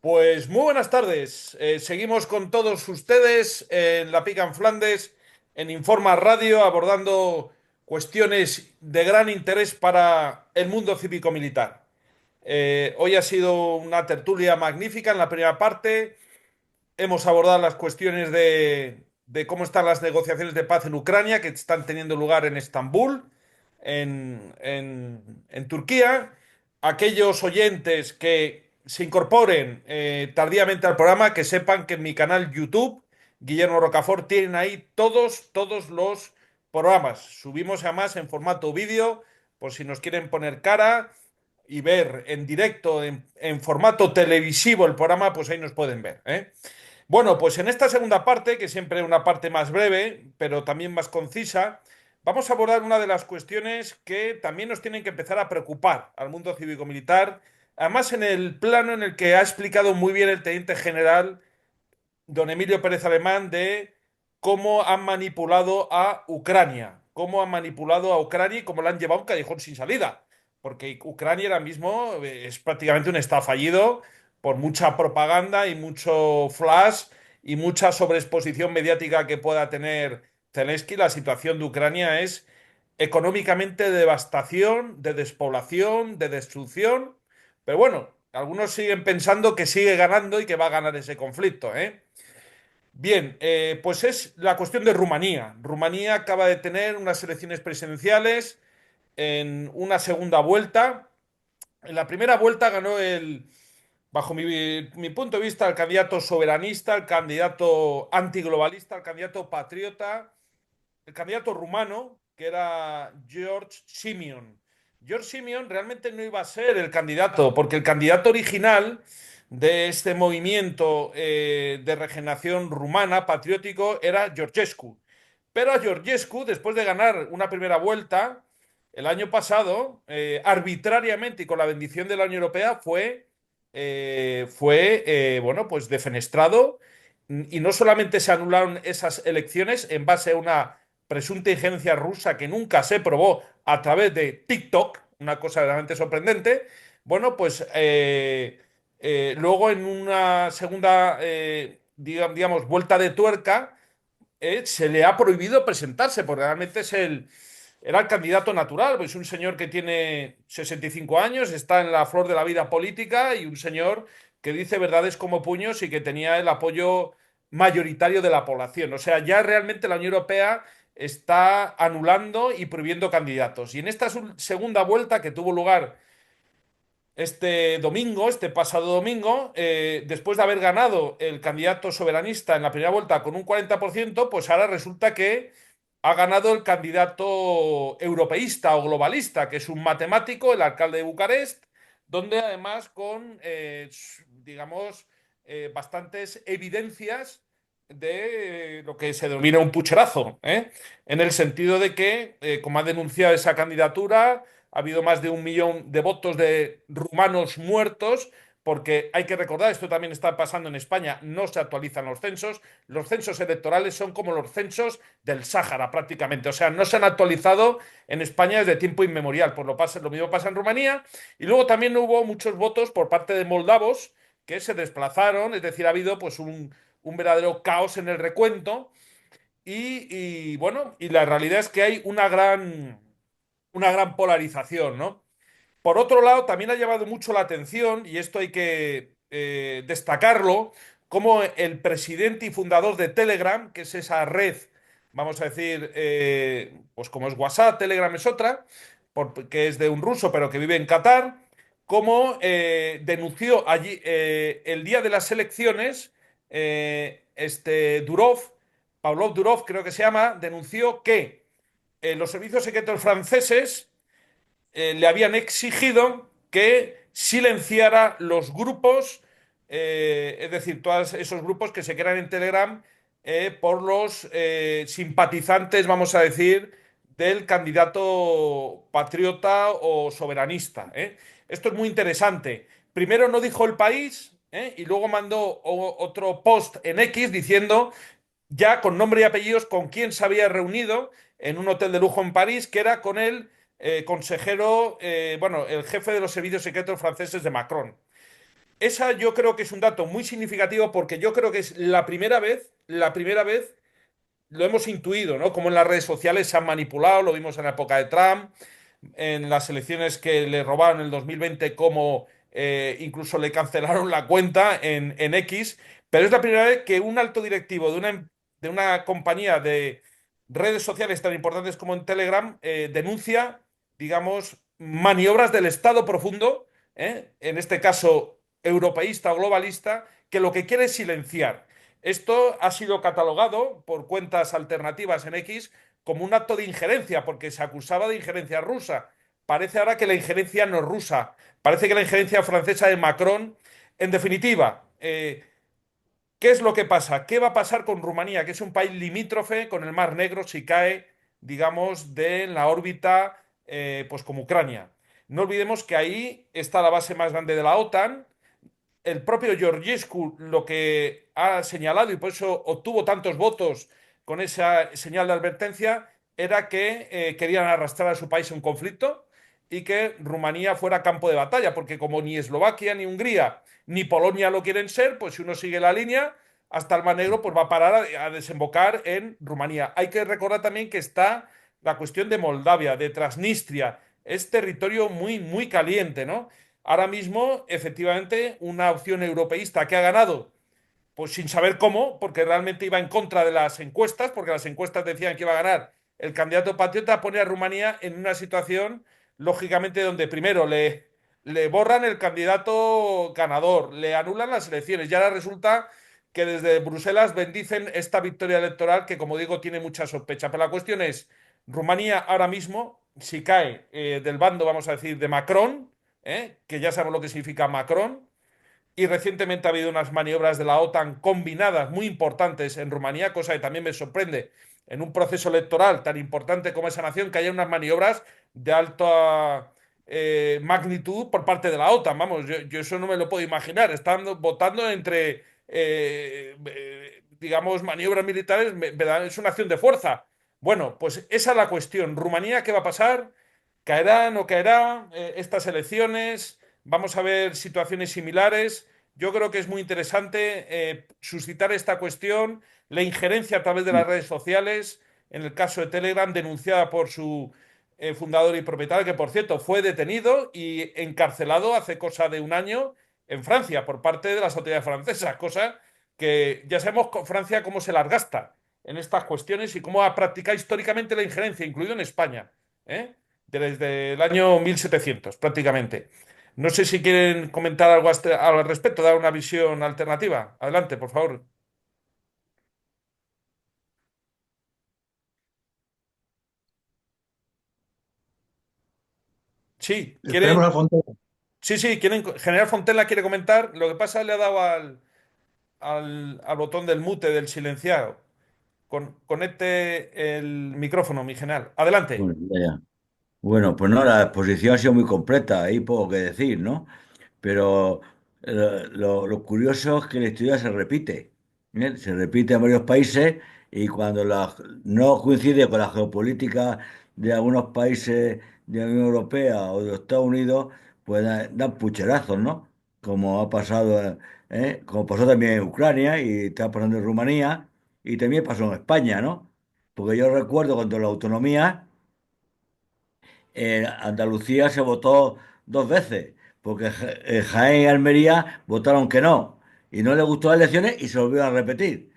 Pues muy buenas tardes. Seguimos con todos ustedes en La Pica en Flandes, en Informa Radio, abordando cuestiones de gran interés para el mundo cívico-militar. Hoy ha sido una tertulia magnífica en la primera parte. Hemos abordado las cuestiones de cómo están las negociaciones de paz en Ucrania, que están teniendo lugar en Estambul, en Turquía. Aquellos oyentes que se incorporen tardíamente al programa, que sepan que en mi canal YouTube, Guillermo Rocafort, tienen ahí todos los programas. Subimos además en formato vídeo, por si nos quieren poner cara y ver en directo, en formato televisivo el programa, pues ahí nos pueden ver, ¿eh? Bueno, pues en esta segunda parte, que siempre es una parte más breve, pero también más concisa, vamos a abordar una de las cuestiones que también nos tienen que empezar a preocupar al mundo cívico-militar, además en el plano en el que ha explicado muy bien el teniente general don Emilio Pérez Alemán de cómo han manipulado a Ucrania, cómo han manipulado a Ucrania y cómo la han llevado a un callejón sin salida. Porque Ucrania ahora mismo es prácticamente un estado fallido por mucha propaganda y mucho flash y mucha sobreexposición mediática que pueda tener Zelensky. La situación de Ucrania es económicamente de devastación, de despoblación, de destrucción. Pero bueno, algunos siguen pensando que sigue ganando y que va a ganar ese conflicto, ¿eh? Bien, pues es la cuestión de Rumanía. Rumanía acaba de tener unas elecciones presidenciales en una segunda vuelta. En la primera vuelta ganó bajo mi punto de vista, el candidato soberanista, el candidato antiglobalista, el candidato patriota, el candidato rumano, que era George Simeon. George Simeon realmente no iba a ser el candidato, porque el candidato original de este movimiento de regeneración rumana, patriótico, era Georgescu. Pero a Georgescu, después de ganar una primera vuelta, el año pasado, arbitrariamente y con la bendición de la Unión Europea, bueno, pues defenestrado. Y no solamente se anularon esas elecciones en base a una presunta injerencia rusa que nunca se probó a través de TikTok, una cosa realmente sorprendente. Bueno, pues luego en una segunda, digamos, vuelta de tuerca, se le ha prohibido presentarse, porque realmente era el candidato natural, pues un señor que tiene 65 años, está en la flor de la vida política y un señor que dice verdades como puños y que tenía el apoyo mayoritario de la población. O sea, ya realmente la Unión Europea está anulando y prohibiendo candidatos. Y en esta segunda vuelta que tuvo lugar este domingo, este pasado domingo, después de haber ganado el candidato soberanista en la primera vuelta con un 40%, pues ahora resulta que ha ganado el candidato europeísta o globalista, que es un matemático, el alcalde de Bucarest, donde además con, digamos, bastantes evidencias de lo que se denomina un pucherazo, ¿eh? En el sentido de que, como ha denunciado esa candidatura, ha habido más de 1 millón de votos de rumanos muertos, porque hay que recordar, esto también está pasando en España, no se actualizan los censos electorales son como los censos del Sáhara prácticamente, o sea, no se han actualizado en España desde tiempo inmemorial, pues lo mismo pasa en Rumanía, y luego también hubo muchos votos por parte de moldavos que se desplazaron, es decir, ha habido pues un verdadero caos en el recuento, bueno, y la realidad es que hay una gran polarización, ¿no? Por otro lado, también ha llamado mucho la atención, y esto hay que destacarlo, como el presidente y fundador de Telegram, que es esa red, vamos a decir, pues como es WhatsApp, Telegram es otra, que es de un ruso, pero que vive en Qatar, como denunció allí el día de las elecciones, Durov, Pavlov Durov creo que se llama, denunció que los servicios secretos franceses le habían exigido que silenciara los grupos, es decir, todos esos grupos que se crean en Telegram por los simpatizantes, vamos a decir, del candidato patriota o soberanista, ¿eh? Esto es muy interesante. Primero no dijo el país, ¿eh? Y luego mandó otro post en X diciendo ya con nombre y apellidos con quién se había reunido en un hotel de lujo en París, que era con el consejero, bueno, el jefe de los servicios secretos franceses de Macron. esa yo creo que es un dato muy significativo porque yo creo que es la primera vez lo hemos intuido, ¿no? Como en las redes sociales se han manipulado, lo vimos en la época de Trump, en las elecciones que le robaron en el 2020, como incluso le cancelaron la cuenta en X, pero es la primera vez que un alto directivo de una compañía de redes sociales tan importantes como en Telegram denuncia, digamos, maniobras del Estado profundo, en este caso europeísta o globalista, que lo que quiere es silenciar. Esto ha sido catalogado por cuentas alternativas en X como un acto de injerencia, porque se acusaba de injerencia rusa. Parece ahora que la injerencia no es rusa, parece que la injerencia francesa de Macron. En definitiva, ¿qué es lo que pasa? ¿Qué va a pasar con Rumanía, que es un país limítrofe con el Mar Negro si cae, digamos, de la órbita, pues como Ucrania? No olvidemos que ahí está la base más grande de la OTAN. El propio Georgescu lo que ha señalado, y por eso obtuvo tantos votos con esa señal de advertencia, era que querían arrastrar a su país a un conflicto y que Rumanía fuera campo de batalla, porque como ni Eslovaquia, ni Hungría, ni Polonia lo quieren ser, pues si uno sigue la línea, hasta el Mar Negro pues va a parar a desembocar en Rumanía. Hay que recordar también que está la cuestión de Moldavia, de Transnistria. Es territorio muy, muy caliente, ¿no? Ahora mismo, efectivamente, una opción europeísta que ha ganado, pues sin saber cómo, porque realmente iba en contra de las encuestas, porque las encuestas decían que iba a ganar el candidato patriota, pone a Rumanía en una situación, lógicamente, donde primero le borran el candidato ganador, le anulan las elecciones, y ahora resulta que desde Bruselas bendicen esta victoria electoral que, como digo, tiene mucha sospecha. Pero la cuestión es, Rumanía ahora mismo, si cae del bando, vamos a decir, de Macron, que ya sabemos lo que significa Macron, y recientemente ha habido unas maniobras de la OTAN combinadas muy importantes en Rumanía, cosa que también me sorprende en un proceso electoral tan importante como esa nación, que haya unas maniobras de alta magnitud por parte de la OTAN. Vamos, yo eso no me lo puedo imaginar. Están votando entre, digamos, maniobras militares, es una acción de fuerza. Bueno, pues esa es la cuestión. Rumanía, ¿qué va a pasar? ¿Caerá, no caerá estas elecciones? Vamos a ver situaciones similares. Yo creo que es muy interesante suscitar esta cuestión, la injerencia a través de las redes sociales, en el caso de Telegram, denunciada por su fundador y propietario, que por cierto fue detenido y encarcelado hace cosa de un año en Francia por parte de las autoridades francesas, cosa que ya sabemos con Francia cómo se las gasta en estas cuestiones y cómo ha practicado históricamente la injerencia, incluido en España. ¿Eh? Desde el año 1700 prácticamente. No sé si quieren comentar algo al respecto, dar una visión alternativa. Adelante, por favor. Sí, Esperemos quieren. a Fontana. Sí, sí, quieren. General Fontella quiere comentar. Lo que pasa le ha dado al botón del mute, del silenciado. Conecte el micrófono, mi general. Adelante. Bueno, ya, ya. Bueno, pues no, la exposición ha sido muy completa, hay poco que decir, ¿no? Pero lo curioso es que la historia se repite, ¿eh? Se repite en varios países y cuando no coincide con la geopolítica de algunos países de la Unión Europea o de Estados Unidos, pues dan pucherazos, ¿no? Como ha pasado, como pasó también en Ucrania y está pasando en Rumanía y también pasó en España, ¿no? Porque yo recuerdo cuando la autonomía en Andalucía se votó dos veces, porque Jaén y Almería votaron que no, y no les gustó las elecciones y se volvieron a repetir.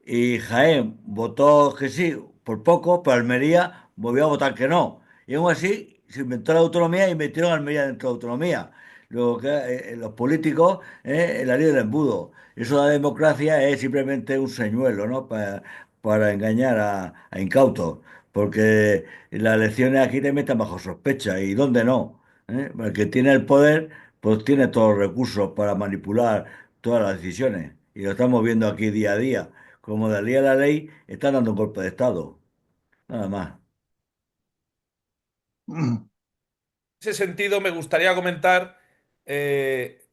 Y Jaén votó que sí por poco, pero Almería volvió a votar que no. Y aún así se inventó la autonomía y metieron a Almería dentro de la autonomía. Luego que los políticos, la ley del embudo. Eso de la democracia es simplemente un señuelo, ¿no? Para engañar a incautos. Porque las elecciones aquí te meten bajo sospecha. ¿Y dónde no? El que tiene el poder, pues tiene todos los recursos para manipular todas las decisiones. Y lo estamos viendo aquí día a día. Como de ley a la ley, están dando un golpe de Estado. Nada más. Ese sentido, me gustaría comentar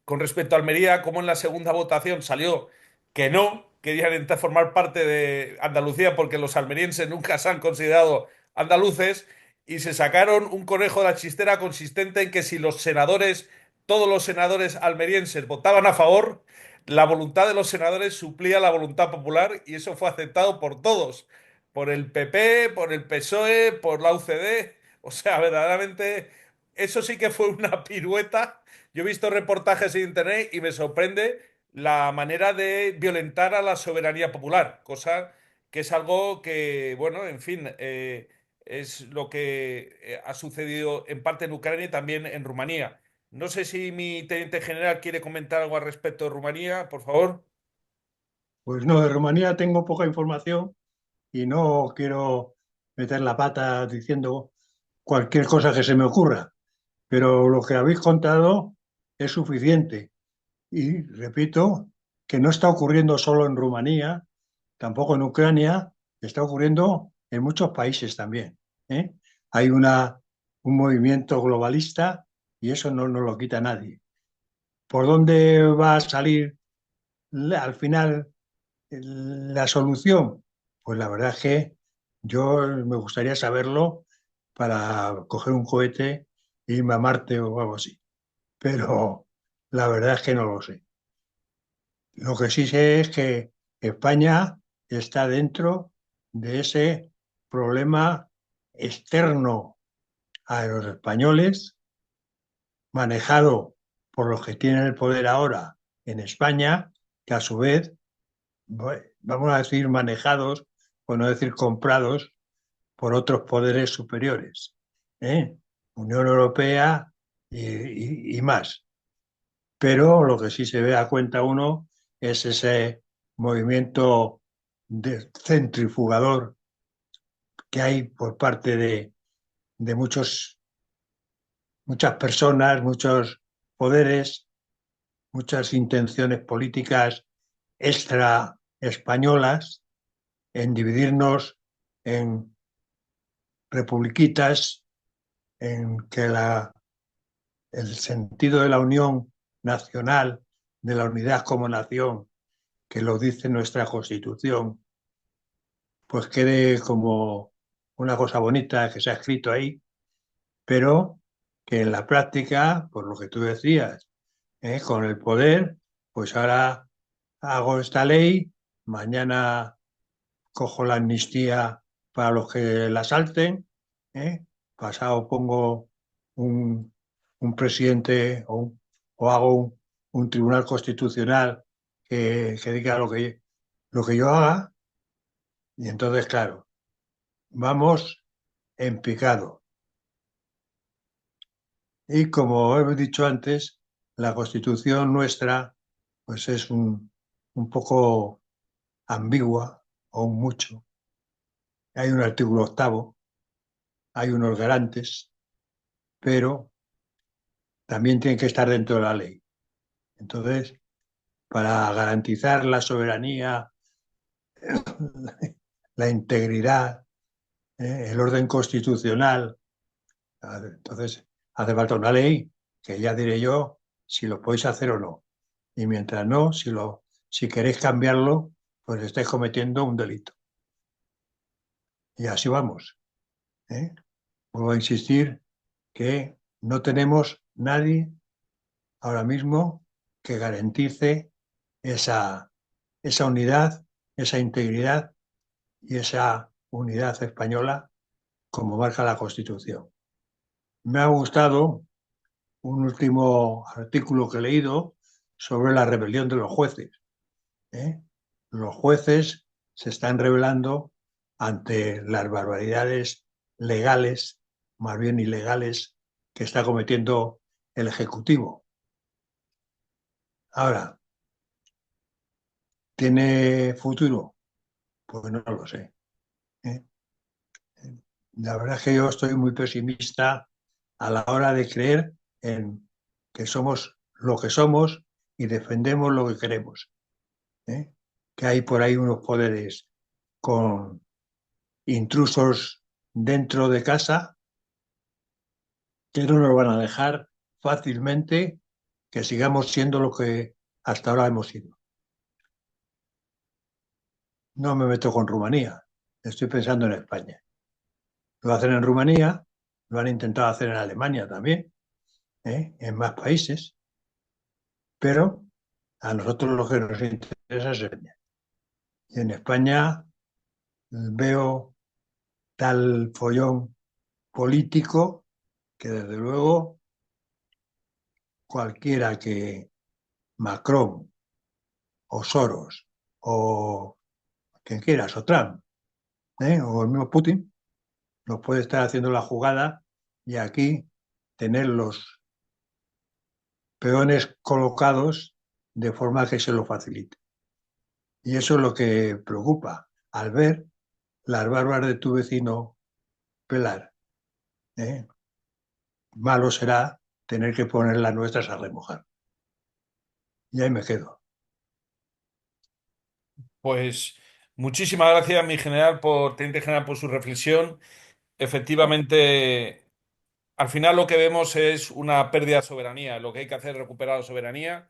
con respecto a Almería, cómo en la segunda votación salió que no querían entrar a formar parte de Andalucía porque los almerienses nunca se han considerado andaluces y se sacaron un conejo de la chistera consistente en que si los senadores todos los senadores almerienses votaban a favor, la voluntad de los senadores suplía la voluntad popular y eso fue aceptado por todos, por el PP, por el PSOE, por la UCD. O sea, verdaderamente, eso sí que fue una pirueta. Yo he visto reportajes en internet y me sorprende la manera de violentar a la soberanía popular, cosa que es algo que, bueno, en fin, es lo que ha sucedido en parte en Ucrania y también en Rumanía. No sé si mi teniente general quiere comentar algo al respecto de Rumanía, por favor. Pues no, de Rumanía tengo poca información y no quiero meter la pata diciendo cualquier cosa que se me ocurra, pero lo que habéis contado es suficiente. Y repito que no está ocurriendo solo en Rumanía, tampoco en Ucrania, está ocurriendo en muchos países también, ¿eh? Hay un movimiento globalista y eso no nos lo quita nadie. ¿Por dónde va a salir al final la solución? Pues la verdad es que yo me gustaría saberlo para coger un cohete e irme a Marte o algo así, pero la verdad es que no lo sé. Lo que sí sé es que España está dentro de ese problema externo a los españoles, manejado por los que tienen el poder ahora en España, que a su vez, vamos a decir, manejados, por no decir comprados, por otros poderes superiores, ¿eh? Unión Europea y más. Pero lo que sí se ve a cuenta uno es ese movimiento centrifugador que hay por parte de muchas personas, muchos poderes, muchas intenciones políticas extra españolas en dividirnos en republiquitas, en que el sentido de la unión nacional, de la unidad como nación, que lo dice nuestra Constitución, pues quede como una cosa bonita que se ha escrito ahí, pero que en la práctica, por lo que tú decías, con el poder, pues ahora hago esta ley, mañana cojo la amnistía para los que la salten, ¿eh? Pasado pongo un, un presidente o hago un tribunal constitucional que diga lo que yo haga, y entonces, claro, vamos en picado. Y como he dicho antes, la constitución nuestra pues es un poco ambigua o un mucho. Hay un artículo octavo, hay unos garantes, pero también tienen que estar dentro de la ley. Entonces, para garantizar la soberanía, la integridad, el orden constitucional, entonces hace falta una ley que ya diré yo si lo podéis hacer o no. Y mientras no, si queréis cambiarlo, pues estáis cometiendo un delito. Y así vamos, ¿eh? Vuelvo a insistir que no tenemos nadie ahora mismo que garantice esa, esa unidad, esa integridad y esa unidad española como marca la Constitución. Me ha gustado un último artículo que he leído sobre la rebelión de los jueces, ¿eh? Los jueces se están rebelando ante las barbaridades legales, más bien ilegales, que está cometiendo el Ejecutivo. Ahora, ¿tiene futuro? Pues no lo sé, ¿eh? La verdad es que yo estoy muy pesimista a la hora de creer en que somos lo que somos y defendemos lo que queremos, ¿eh? Que hay por ahí unos poderes con intrusos dentro de casa que no nos van a dejar fácilmente que sigamos siendo lo que hasta ahora hemos sido. No me meto con Rumanía, estoy pensando en España. Lo hacen en Rumanía, lo han intentado hacer en Alemania también, en más países, pero a nosotros lo que nos interesa es España. Y en España veo tal follón político que desde luego cualquiera que Macron o Soros o quien quieras, o Trump, o el mismo Putin, nos puede estar haciendo la jugada y aquí tener los peones colocados de forma que se lo facilite. Y eso es lo que preocupa al ver las barbas de tu vecino pelar. ¿eh? Malo será tener que poner las nuestras a remojar. Y ahí me quedo. Pues muchísimas gracias, mi general, teniente general, por su reflexión. Efectivamente, al final lo que vemos es una pérdida de soberanía. Lo que hay que hacer es recuperar la soberanía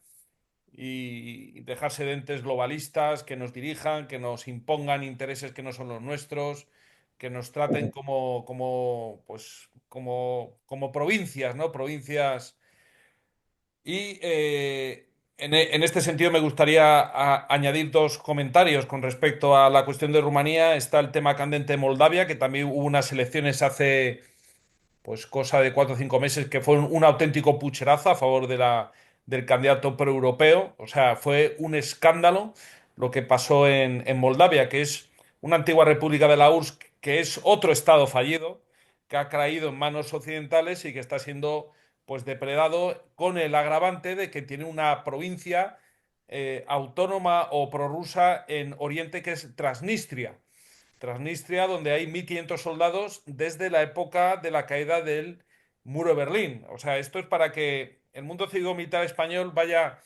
y dejarse de entes globalistas que nos dirijan, que nos impongan intereses que no son los nuestros, que nos traten como provincias, ¿no? Provincias. Y en este sentido me gustaría añadir dos comentarios con respecto a la cuestión de Rumanía. Está el tema candente de Moldavia, que también hubo unas elecciones hace pues cosa de 4 o 5 meses, que fue un auténtico pucherazo a favor del candidato proeuropeo. O sea, fue un escándalo lo que pasó en Moldavia, que es una antigua república de la URSS, que es otro estado fallido, que ha caído en manos occidentales y que está siendo pues depredado con el agravante de que tiene una provincia autónoma o prorrusa en Oriente, que es Transnistria. Transnistria, donde hay 1.500 soldados desde la época de la caída del muro de Berlín. O sea, esto es para que el mundo cívico-militar español vaya,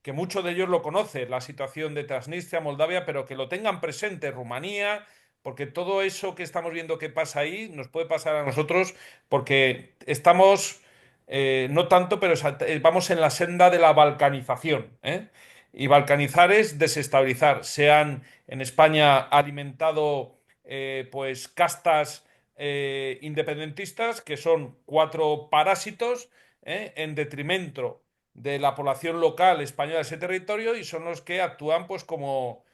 que muchos de ellos lo conocen, la situación de Transnistria, Moldavia, pero que lo tengan presente, Rumanía, porque todo eso que estamos viendo que pasa ahí nos puede pasar a nosotros, porque estamos, no tanto, pero vamos en la senda de la balcanización, ¿eh? Y balcanizar es desestabilizar. Se han en España alimentado pues castas independentistas, que son cuatro parásitos, en detrimento de la población local española de ese territorio, y son los que actúan como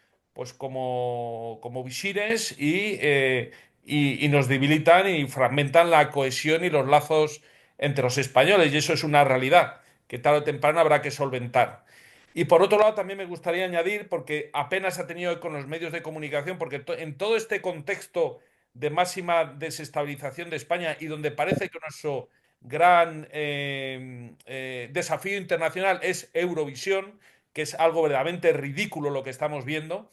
visires y nos debilitan y fragmentan la cohesión y los lazos entre los españoles, y eso es una realidad que tarde o temprano habrá que solventar. Y por otro lado, también me gustaría añadir, porque apenas ha tenido con los medios de comunicación, porque en todo este contexto de máxima desestabilización de España y donde parece que nuestro gran desafío internacional es Eurovisión, que es algo verdaderamente ridículo lo que estamos viendo,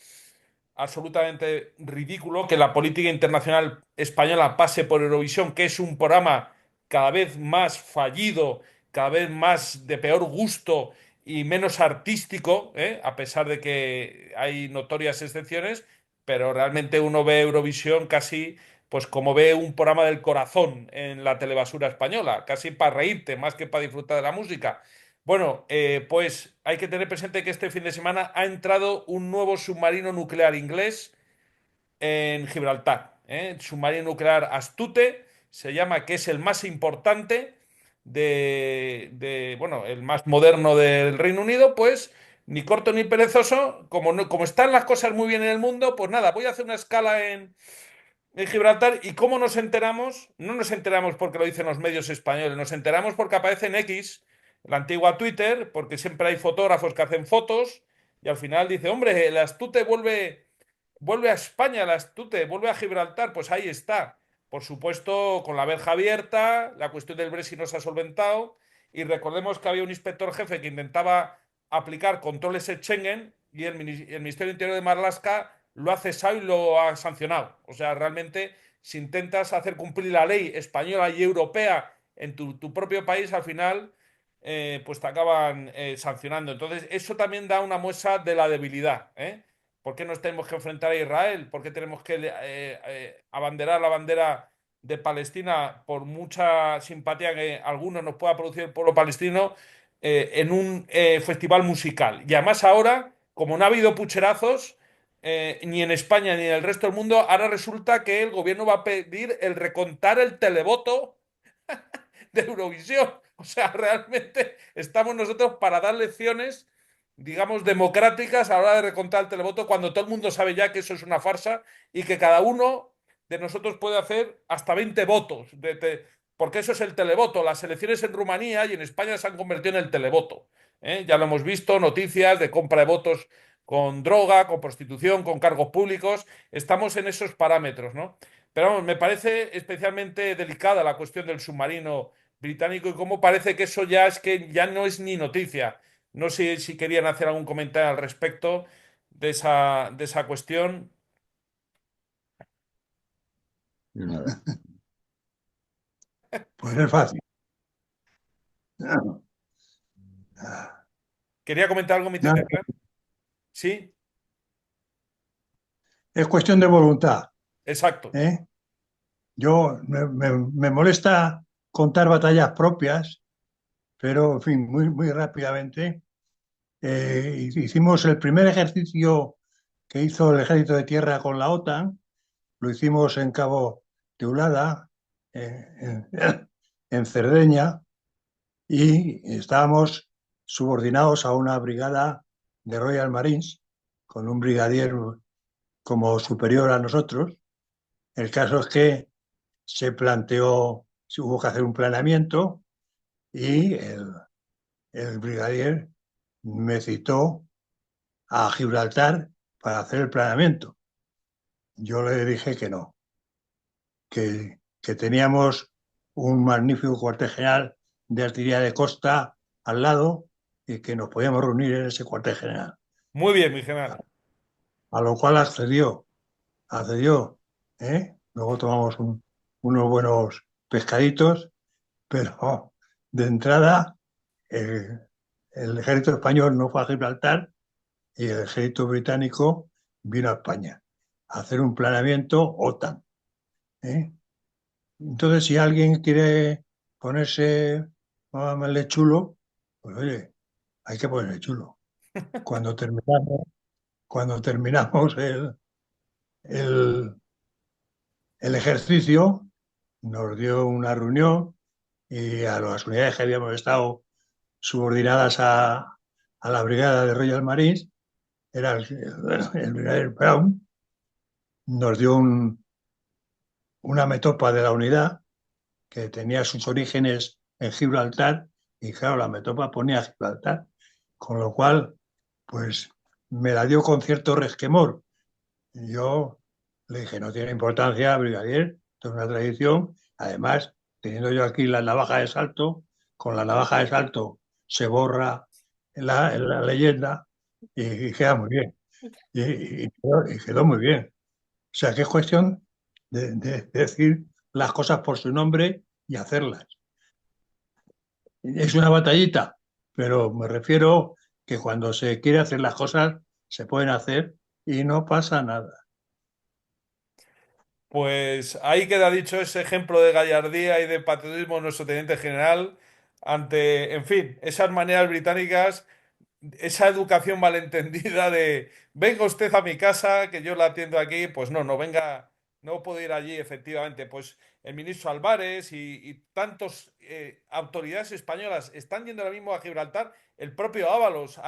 absolutamente ridículo que la política internacional española pase por Eurovisión, que es un programa cada vez más fallido, cada vez más de peor gusto y menos artístico, a pesar de que hay notorias excepciones, pero realmente uno ve Eurovisión casi pues como ve un programa del corazón en la telebasura española, casi para reírte más que para disfrutar de la música. Bueno, pues hay que tener presente que este fin de semana ha entrado un nuevo submarino nuclear inglés en Gibraltar. El submarino nuclear Astute se llama, que es el más importante bueno, el más moderno del Reino Unido. Pues ni corto ni perezoso, como, como están las cosas muy bien en el mundo, pues nada, voy a hacer una escala en Gibraltar. ¿Y cómo nos enteramos? No nos enteramos porque lo dicen los medios españoles, nos enteramos porque aparece en X, la antigua Twitter, porque siempre hay fotógrafos que hacen fotos y al final dice, hombre, el Astute vuelve a España, el Astute, vuelve a Gibraltar. Pues ahí está. Por supuesto, con la verja abierta, la cuestión del Brexit no se ha solventado, y recordemos que había un inspector jefe que intentaba aplicar controles en Schengen, y el Ministerio del Interior de Marlaska lo ha cesado y lo ha sancionado. O sea, realmente, si intentas hacer cumplir la ley española y europea en tu propio país, al final pues te acaban sancionando. Entonces, eso también da una muestra de la debilidad, ¿eh? ¿Por qué nos tenemos que enfrentar a Israel? ¿Por qué tenemos que abanderar la bandera de Palestina, por mucha simpatía que algunos nos pueda producir el pueblo palestino, en un festival musical? Y además ahora, como no ha habido pucherazos, ni en España ni en el resto del mundo, ahora resulta que el gobierno va a pedir el recontar el televoto de Eurovisión. O sea, realmente estamos nosotros para dar lecciones, digamos, democráticas a la hora de recontar el televoto, cuando todo el mundo sabe ya que eso es una farsa y que cada uno de nosotros puede hacer hasta 20 votos, porque eso es el televoto. Las elecciones en Rumanía y en España se han convertido en el televoto. ¿Eh? Ya lo hemos visto, noticias de compra de votos con droga, con prostitución, con cargos públicos. Estamos en esos parámetros, ¿no? Pero vamos, me parece especialmente delicada la cuestión del submarino británico y cómo parece que eso ya es que ya no es ni noticia. No sé si querían hacer algún comentario al respecto de esa cuestión. Nada. Pues es fácil. ¿Quería comentar algo, mi Nada, teniente? Sí, es cuestión de voluntad, exacto. ¿eh? Me molesta contar batallas propias, pero en fin, muy rápidamente. Hicimos el primer ejercicio que hizo el Ejército de Tierra con la OTAN, lo hicimos en Cabo Teulada, en Cerdeña, y estábamos subordinados a una brigada de Royal Marines, con un brigadier como superior a nosotros. El caso es que hubo que hacer un planeamiento y el brigadier me citó a Gibraltar para hacer el planeamiento. Yo le dije que no, que teníamos un magnífico cuartel general de artillería de costa al lado y que nos podíamos reunir en ese cuartel general. Muy bien, mi general. A lo cual accedió, ¿eh? Luego tomamos unos buenos pescaditos, pero de entrada el, el ejército español no fue a Gibraltar y el ejército británico vino a España a hacer un planeamiento OTAN, ¿eh? Entonces, si alguien quiere ponerse más chulo, pues oye, hay que ponerse chulo. Cuando terminamos, cuando terminamos el, el ejercicio, nos dio una reunión y a las unidades que habíamos estado subordinadas a la brigada de Royal Marines, era el brigadier Brown, nos dio una metopa de la unidad que tenía sus orígenes en Gibraltar y claro, la metopa ponía Gibraltar, con lo cual, pues me la dio con cierto resquemor. Y yo le dije, no tiene importancia, brigadier, esto es una tradición. Además, teniendo yo aquí la navaja de salto, con la navaja de salto se borra la leyenda y queda muy bien. Y quedó muy bien. O sea, que es cuestión de decir las cosas por su nombre y hacerlas. Es una batallita, pero me refiero que cuando se quiere hacer las cosas, se pueden hacer y no pasa nada. Pues ahí queda dicho ese ejemplo de gallardía y de patriotismo de nuestro teniente general ante, en fin, esas maneras británicas, esa educación malentendida de venga usted a mi casa, que yo la atiendo aquí, pues no, no venga, no puedo ir allí, efectivamente. Pues el ministro Álvarez y tantos autoridades españolas están yendo ahora mismo a Gibraltar. El propio Ábalos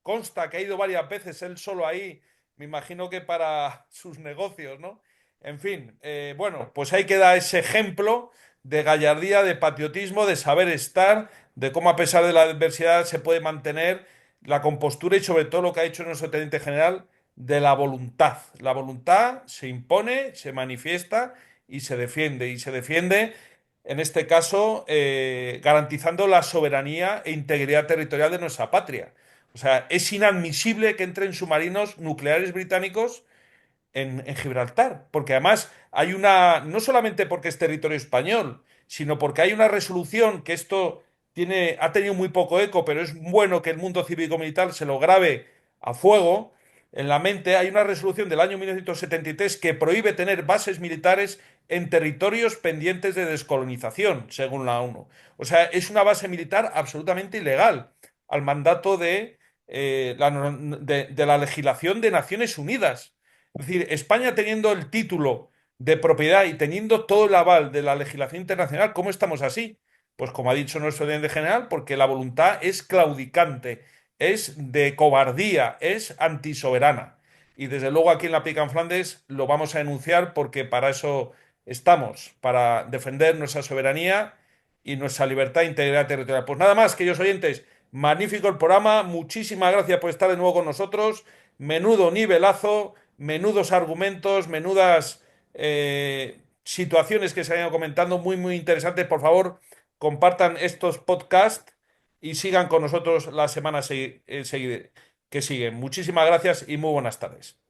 consta que ha ido varias veces él solo ahí, me imagino que para sus negocios, ¿no? En fin, bueno, pues ahí queda ese ejemplo de gallardía, de patriotismo, de saber estar, de cómo a pesar de la adversidad se puede mantener la compostura y sobre todo lo que ha hecho nuestro teniente general de la voluntad. La voluntad se impone, se manifiesta y se defiende en este caso garantizando la soberanía e integridad territorial de nuestra patria. O sea, es inadmisible que entren submarinos nucleares británicos en Gibraltar, porque además hay una, no solamente porque es territorio español, sino porque hay una resolución que esto tiene, ha tenido muy poco eco, pero es bueno que el mundo cívico-militar se lo grabe a fuego en la mente. Hay una resolución del año 1973 que prohíbe tener bases militares en territorios pendientes de descolonización, según la ONU. O sea, es una base militar absolutamente ilegal al mandato de la legislación de Naciones Unidas. Es decir, España teniendo el título de propiedad y teniendo todo el aval de la legislación internacional, ¿cómo estamos así? pues como ha dicho nuestro oyente general, porque la voluntad es claudicante, es de cobardía, es antisoberana. Y desde luego aquí en la Pica en Flandes lo vamos a denunciar porque para eso estamos, para defender nuestra soberanía y nuestra libertad e integridad territorial. Pues nada más, queridos oyentes, magnífico el programa, muchísimas gracias por estar de nuevo con nosotros, menudo nivelazo, menudos argumentos, menudas situaciones que se han ido comentando, muy, muy interesantes. Por favor, compartan estos podcasts y sigan con nosotros la semana que siguen. Muchísimas gracias y muy buenas tardes.